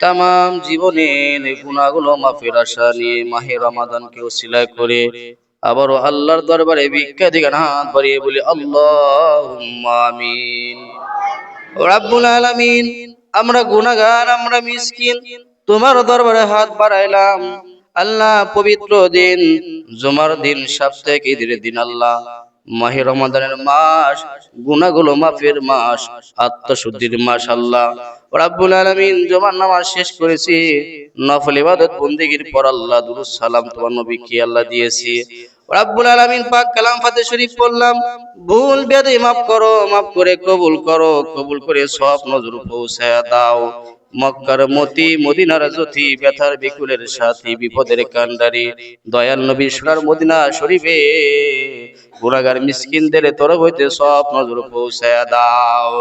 তামাম জীবনের গুনাহগুলো মাফের আশা নিয়ে মাহে রমাদানকে ওসিলা করে আবারও আল্লাহর দরবারে ভিক্ষা দিগান হাত বাড়িয়ে বলি আল্লাহুম্মা আমিন। রাব্বুল আলামিন, আমরা গুনাহগার, আমরা মিসকিন, তোমার দরবারে হাত বাড়াইলাম। আল্লাহ, পবিত্র দিন জুমার দিন, সাপ্তাহিক ঈদের দিন, আল্লাহ মাহে রমাদানের মাস, গুনাহগুলো মাফের মাস, আত্মশুদ্ধির মাস। আল্লাহ রাব্বুল আলামিন, জুমার নামাজ শেষ করেছি, নফল ইবাদত বন্দেগীর পর আল্লাহ দুরূদ সালাম তোমার নবীকে আল্লাহ দিয়েছি। রাব্বুল আলামিন পাক কালাম ফাতিহা শরীফ পড়লাম, ভুল বেয়াদবি মাফ করো, মাফ করে কবুল করো, কবুল করে সব নজর পৌঁছায়া দাও। মক্কার মতি, মদিনার জ্যোতি, ব্যথার বিকুলের সাথী, বিপদের কান্ডারি, দয়াল নবী সোনার মদিনা শরীফে গুনাহগার মিসকিনদের তরফ হইতে সব নজর পৌঁছায়া দাও।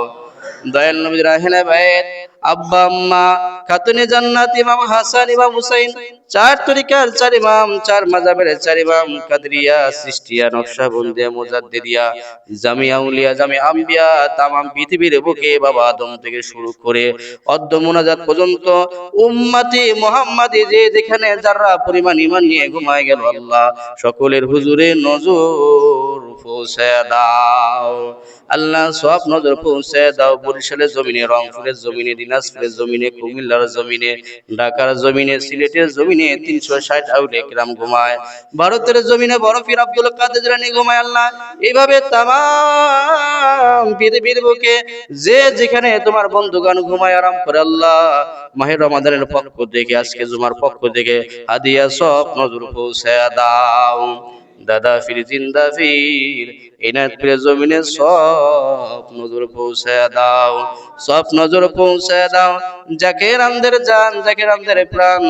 দয়াল নবীর আহলে বাইত, আব্বা আম্মা, খাতুনে জান্নাত, ইমাম হাসান, ইমাম হুসাইন, চার তরিকার চার ইমাম, চার মাযহাবের চার ইমাম, কাদরিয়া, সিস্তিয়া, নকশবন্দিয়া, মুজাদ্দিদিয়া, জামিয়া উলিয়া, জামিয়া আম্বিয়া, তামাম পৃথিবীর বুকে বাবা আদম থেকে শুরু করে অদ্য মুনাজাত পর্যন্ত উম্মতি মুহাম্মাদি যে যেখানে যারা পরিমাণ ঈমান নিয়ে ঘুমায় গেল, আল্লাহ সকলের হুজুরে নজর পৌঁছায় দাও। আল্লাহ সব নজর পৌঁছায় দাও। বরিশালের জমিনে, রংপুরের জমিনে, দিনাজপুরের জমিনে, কুমিল্লার জমিনে, ঢাকার জমিনে, সিলেটের জমিনে 360 আউলিয়া কিরাম ঘুমায়। ভারতের জমিনে বরফির আব্দুল কাদের জিলানী ঘুমায়। আল্লাহ এইভাবে তামাম পৃথিবীর বুকে যে যেখানে তোমার বন্ধুগণ ঘুমায় আরাম করে, আল্লাহ মাহে রমাদানের পক্ষ থেকে, আজকে জুমার পক্ষ থেকে হাদিয়া সব নজর পৌঁছায় দাও। দাদা ফির জিন্দা ফির এনায়তপুরের জমিনে সব নজর পৌঁছায় দাও, সব নজর পৌঁছায় দাও। জাকির আমদের জান, জাকির আমদের প্রাণ,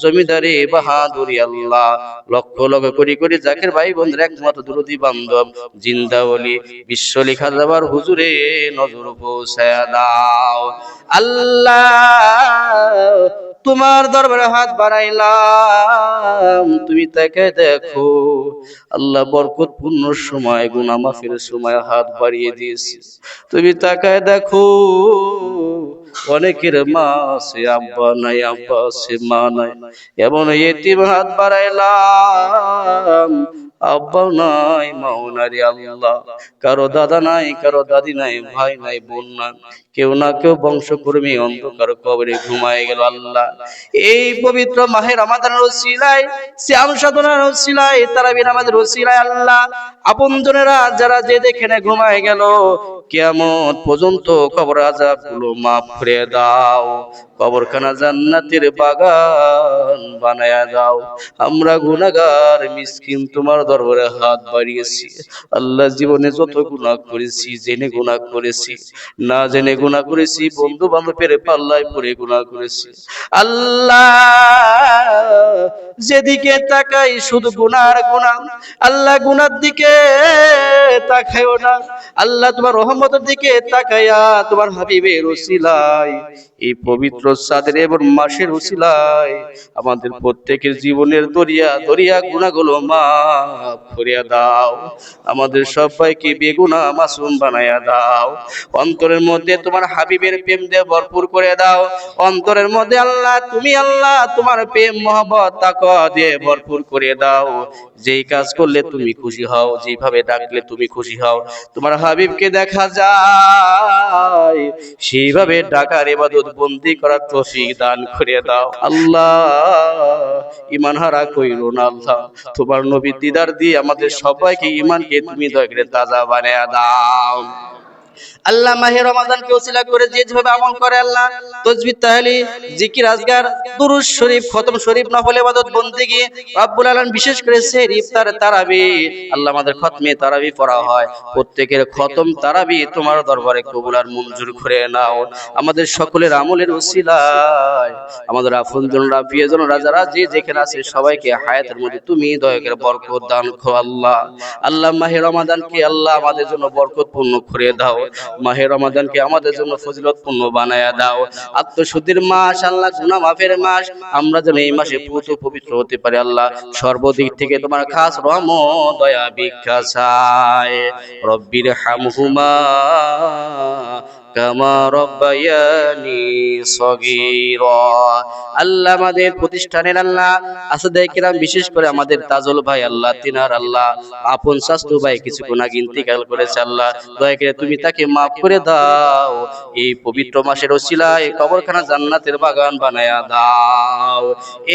জমিদারি বাহাদুরি, আল্লাহ লক্ষ লক্ষ কোটি কোটি জাকির ভাই বোনদের একমাত্র দুরুদি বান্ধব জিন্দা ওলি বিশ্ব লেখা যাবার হুজুরে নজর পৌঁছায় দাও। আল্লাহ তোমার দরবারে হাত বাড়াইলাম, তুমি তাকে দেখো। আল্লাহ বরকতপূর্ণ সময়, গুনাহ মাফের সময় হাত বাড়িয়ে দিয়েছি, তুমি তাকায় দেখো। অনেকের মা আছে, আব্বা নাই, আব্বা আছে, মা নাই, এমন ইতিম হাত বাড়াইলাম, আব্বা নাই, মাও নাই। আল্লাহ কারো দাদা নাই, কারো দাদি নাই, ভাই নাই, বোন নাই, কেউ না কেউ বংশকর্মী অন্ধকার কবরে ঘুমায় গেল। আল্লাহ এই পবিত্র মাহে রমাদানের ওসিলায়, সিয়াম সাধনার ওসিলায়, তারাবির নামাজের ওসিলায়, আল্লাহ আপনজনেরা যারা যে যেখানে ঘুমায় গেল, কিয়ামত পর্যন্ত কবর আযাবগুলো মাফ করে দাও, কবরখানা জান্নাতের বাগান বানায়া দাও। আমরা গুনাহগার মিসকিন তোমার দরবারে হাত বাড়িয়েছি। আল্লাহ জীবনে যত গুনাহ করেছি, জেনে গুনাহ করেছি, না জেনে গুনাহ করেছি, বন্ধু বান্ধবের পাল্লায় পড়ে গুনাহ করেছি, আল্লাহ যেদিকে তাকাই শুধু গুনার গুনাহ। আল্লাহ গুনার দিকে তাকায়ও না, আল্লাহ তোমার রহমতের দিকে তাকায়া তোমার হাবিবের ওসিলায়, এই পবিত্র চাঁদের এবং মাসের ওসিলায় আমাদের প্রত্যেকের জীবনের দরিয়া দরিয়া গুনাহগুলো মাফ করিয়া দাও। আমাদের সবাইকে বেগুনাহ মাসুম বানায়া দাও। অন্তরের মধ্যে তোমার হাবিবের প্রেম দিয়ে ভরপুর করে দাও। অন্তরের মধ্যে আল্লাহ তুমি, আল্লাহ তোমার প্রেম মহব্বত তাকওয়া দিয়ে ভরপুর করে দাও। যেই কাজ করলে তুমি খুশি হও, যেভাবে ডাকলে তুমি খুশি হও, তোমার হাবিবকে দেখা যায়, সেইভাবে ডাকার ইবাদত বন্দি করার তৌফিক দান করে দাও। আল্লাহ ঈমান হারা কইরো না, আল্লাহ তোমার নবীর দিদার দিয়ে আমাদের সবাইকে ঈমানকে তুমি দয়া করে তাজা বানায়া দাও। আল্লাহ মাহে রমাদানকে ওসিলা করে যে যেভাবে আমল করে, আল্লাহ তাসবিহ, তাহলিল, জিকির, আজকার, দুরূদ শরীফ, খতম শরীফ, নফল ইবাদত বন্দেগী, রব্বুল আলামিন বিশেষ করে সেহরি, ইফতার, তারাবি, আল্লাহ আমাদের খতমে তারাবি পড়া হয়, প্রত্যেকের খতম তারাবি তোমার দরবারে কবুল আর মঞ্জুর করে নাও। আমাদের সকলের আমলের ওসিলায় আমাদের আপনজনরা, প্রিয়জনরা যারা যে যেখানে আছে সবাইকে হায়াতের মধ্যে তুমি দয়া করে বরকত দান করো। আল্লাহ আল্লাহ মাহে রমাদানকে আল্লাহ আমাদের জন্য বরকতপূর্ণ করে দাও। মাহে রমাদানকে আমাদের জন্য ফজিলতপূর্ণ বানায়া দাও। আত্মশুদ্ধির মাস, আল্লাহ গুনাহ মাফের মাস, আমরা যেন এই মাসে পুত পবিত্র হতে পারি। আল্লাহ সর্বদিক থেকে তোমার খাস রহমত, দয়া, ভিক্ষা চাই। রব্বির হামহুমা কামা রাব্বায়ানি সগীরা। আল্লাহ আমাদের প্রতিষ্ঠানের আল্লাহ আসাদায়ে কিরাম, বিশেষ করে আমাদের তাজুল ভাই আল্লাহ, তিনার আল্লাহ আপন শাস্তু ভাই কিছুক্ষণ আগে ইন্তিকাল করেছে আল্লাহ, দয়া করে তুমি তাকে মাফ করে দাও। এই পবিত্র মাসের ওসিলায় কবরখানা জান্নাতের বাগান বানায়া দাও।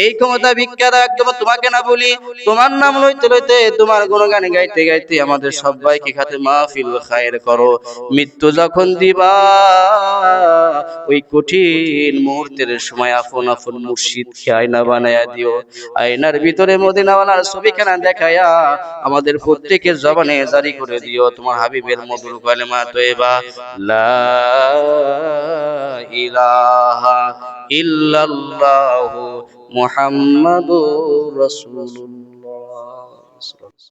এই ক্ষমতা ভিক্ষা দাও, একদম তোমাকে না বলি, তোমার নাম লইতে লইতে, তোমার গুণগান গাইতে গাইতে আমাদের সবাইকে খাতে মাহফিল খায়ের করো। মৃত্যু যখন দিবা ওই কঠিন মুহূর্তের সময় আপন আপন মুর্শিদকে আয়না বানায়া দিও। আয়নার ভিতরে মদিনাওয়ালার ছবিখানা দেখায়া আমাদের প্রত্যেকের জবানে জারি করে দিও তোমার হাবিবের মধুর কালেমা তয়্যিবা, লা ইলাহা ইল্লাল্লাহু মুহাম্মাদুর রাসূলুল্লাহ।